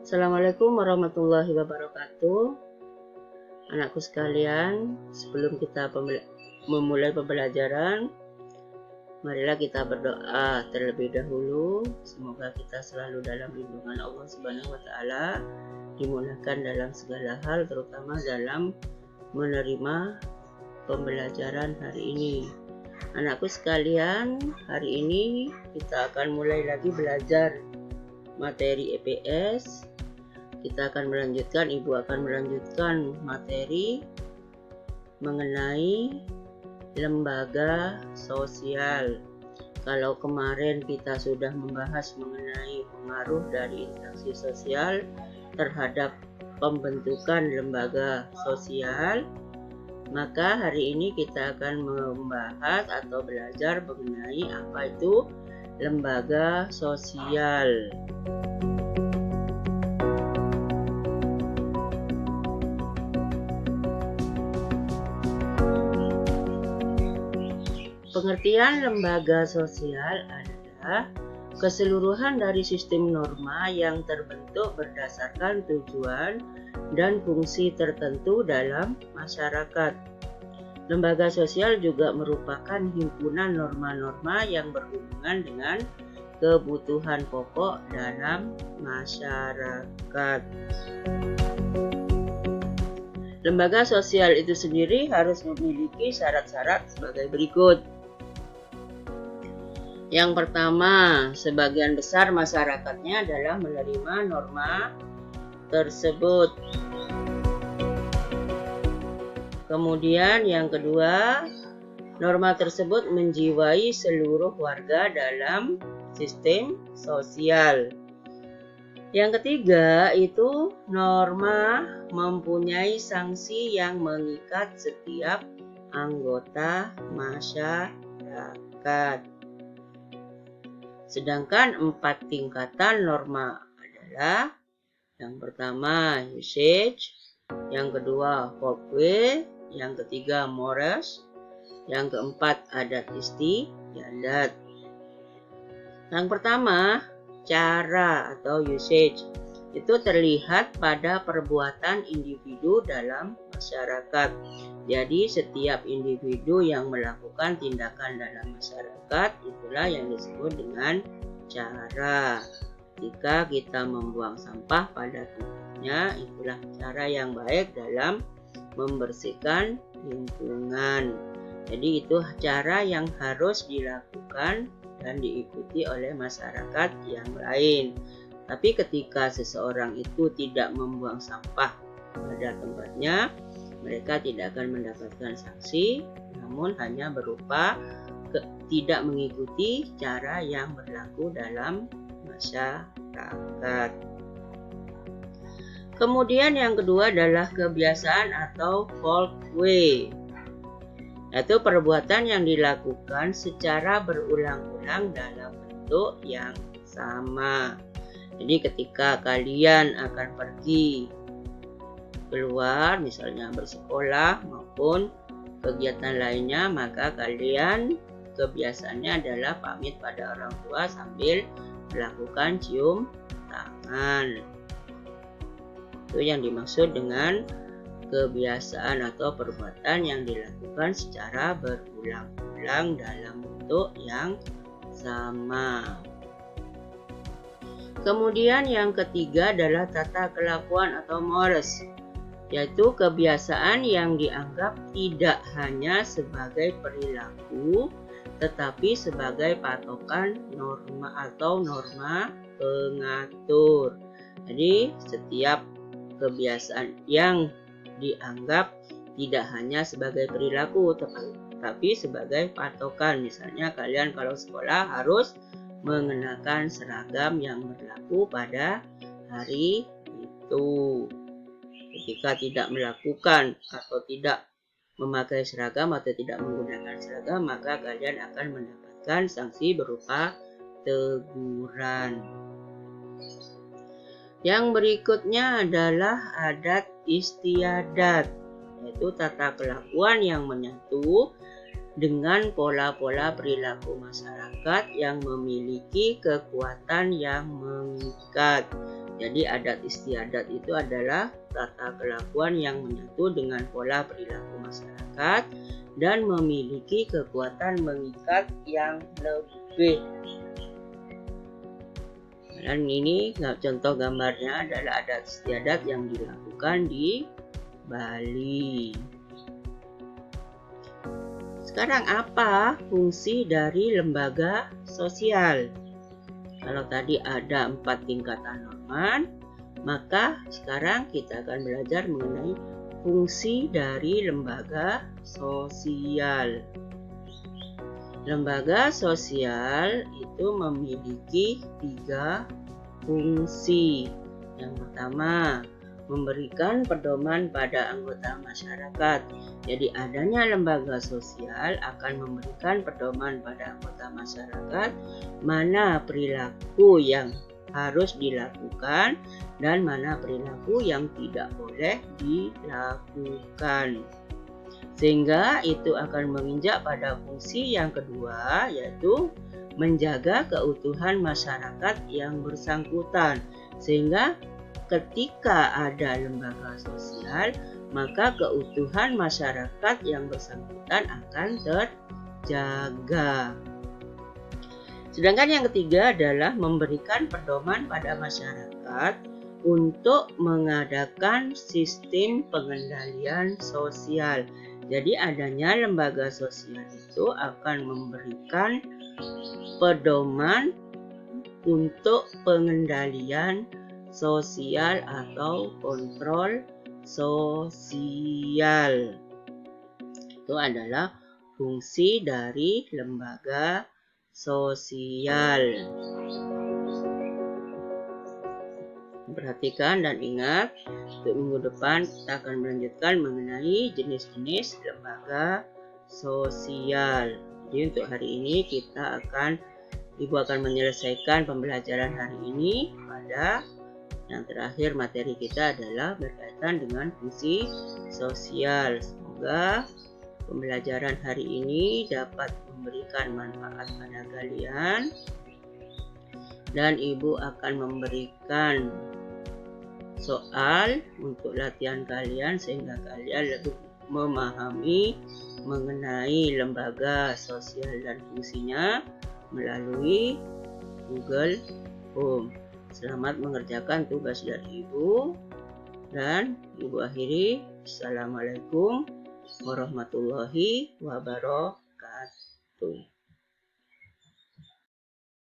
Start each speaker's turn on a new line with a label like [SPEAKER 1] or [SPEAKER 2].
[SPEAKER 1] Assalamualaikum warahmatullahi wabarakatuh. Anakku sekalian, sebelum kita memulai pembelajaran, marilah kita berdoa terlebih dahulu. Semoga kita selalu dalam lindungan Allah Subhanahu wa taala, dimudahkan dalam segala hal, terutama dalam menerima pembelajaran hari ini. Anakku sekalian, hari ini kita akan mulai lagi belajar materi EPS. Kita akan melanjutkan, Ibu akan melanjutkan materi mengenai lembaga sosial. Kalau kemarin kita sudah membahas mengenai pengaruh dari interaksi sosial terhadap pembentukan lembaga sosial, maka hari ini kita akan membahas atau belajar mengenai apa itu lembaga sosial. Pengertian lembaga sosial adalah keseluruhan dari sistem norma yang terbentuk berdasarkan tujuan dan fungsi tertentu dalam masyarakat. Lembaga sosial juga merupakan himpunan norma-norma yang berhubungan dengan kebutuhan pokok dalam masyarakat. Lembaga sosial itu sendiri harus memiliki syarat-syarat sebagai berikut. Yang pertama, sebagian besar masyarakatnya adalah menerima norma tersebut. Kemudian yang kedua, norma tersebut menjiwai seluruh warga dalam sistem sosial. Yang ketiga itu norma mempunyai sanksi yang mengikat setiap anggota masyarakat. Sedangkan 4 tingkatan norma adalah yang pertama usage, yang kedua folkways, yang ketiga mores, yang keempat adat istiadat. Yang pertama, cara atau usage itu terlihat pada perbuatan individu dalam masyarakat. Jadi setiap individu yang melakukan tindakan dalam masyarakat itulah yang disebut dengan cara. Jika kita membuang sampah pada tempatnya, itulah cara yang baik dalam membersihkan lingkungan. Jadi itu cara yang harus dilakukan dan diikuti oleh masyarakat yang lain. Tapi ketika seseorang itu tidak membuang sampah pada tempatnya, mereka tidak akan mendapatkan sanksi, namun hanya berupa tidak mengikuti cara yang berlaku dalam masyarakat. Kemudian yang kedua adalah kebiasaan atau folkway, yaitu perbuatan yang dilakukan secara berulang-ulang dalam bentuk yang sama. Jadi ketika kalian akan pergi keluar, misalnya bersekolah maupun kegiatan lainnya, maka kalian kebiasaannya adalah pamit pada orang tua sambil melakukan cium tangan. Itu yang dimaksud dengan kebiasaan atau perbuatan yang dilakukan secara berulang-ulang dalam bentuk yang sama. Kemudian yang ketiga adalah tata kelakuan atau mores, yaitu kebiasaan yang dianggap tidak hanya sebagai perilaku tetapi sebagai patokan norma atau norma pengatur. Jadi setiap kebiasaan yang dianggap tidak hanya sebagai perilaku tetapi sebagai patokan. Misalnya kalian kalau sekolah harus mengenakan seragam yang berlaku pada hari itu. Ketika tidak melakukan atau tidak memakai seragam atau tidak menggunakan seragam, maka kalian akan mendapatkan sanksi berupa teguran. Yang berikutnya adalah adat istiadat, yaitu tata kelakuan yang menyatu dengan pola-pola perilaku masyarakat yang memiliki kekuatan yang mengikat. Jadi adat istiadat itu adalah tata kelakuan yang menyatu dengan pola perilaku masyarakat dan memiliki kekuatan mengikat yang lebih. Dan ini contoh gambarnya adalah adat istiadat yang dilakukan di Bali. Sekarang apa fungsi dari lembaga sosial? Kalau tadi ada 4 tingkatan norma, maka sekarang kita akan belajar mengenai fungsi dari lembaga sosial. Lembaga sosial itu memiliki 3 fungsi. Yang pertama, memberikan pedoman pada anggota masyarakat. Jadi adanya lembaga sosial akan memberikan pedoman pada anggota masyarakat mana perilaku yang harus dilakukan dan mana perilaku yang tidak boleh dilakukan. Sehingga itu akan menginjak pada fungsi yang kedua, yaitu menjaga keutuhan masyarakat yang bersangkutan. Sehingga ketika ada lembaga sosial, maka keutuhan masyarakat yang bersangkutan akan terjaga. Sedangkan yang ketiga adalah memberikan pedoman pada masyarakat untuk mengadakan sistem pengendalian sosial. Jadi adanya lembaga sosial itu akan memberikan pedoman untuk pengendalian sosial atau kontrol sosial. Itu adalah fungsi dari lembaga sosial. Perhatikan dan ingat, untuk minggu depan kita akan melanjutkan mengenai jenis-jenis lembaga sosial. Jadi untuk hari ini Ibu akan menyelesaikan pembelajaran hari ini pada yang terakhir. Materi kita adalah berkaitan dengan fungsi sosial. Semoga pembelajaran hari ini dapat memberikan manfaat pada kalian, dan Ibu akan memberikan soal untuk latihan kalian sehingga kalian lebih memahami mengenai lembaga sosial dan fungsinya melalui Google Home. Selamat mengerjakan tugas dari Ibu, dan Ibu akhiri. Assalamualaikum warahmatullahi wabarakatuh.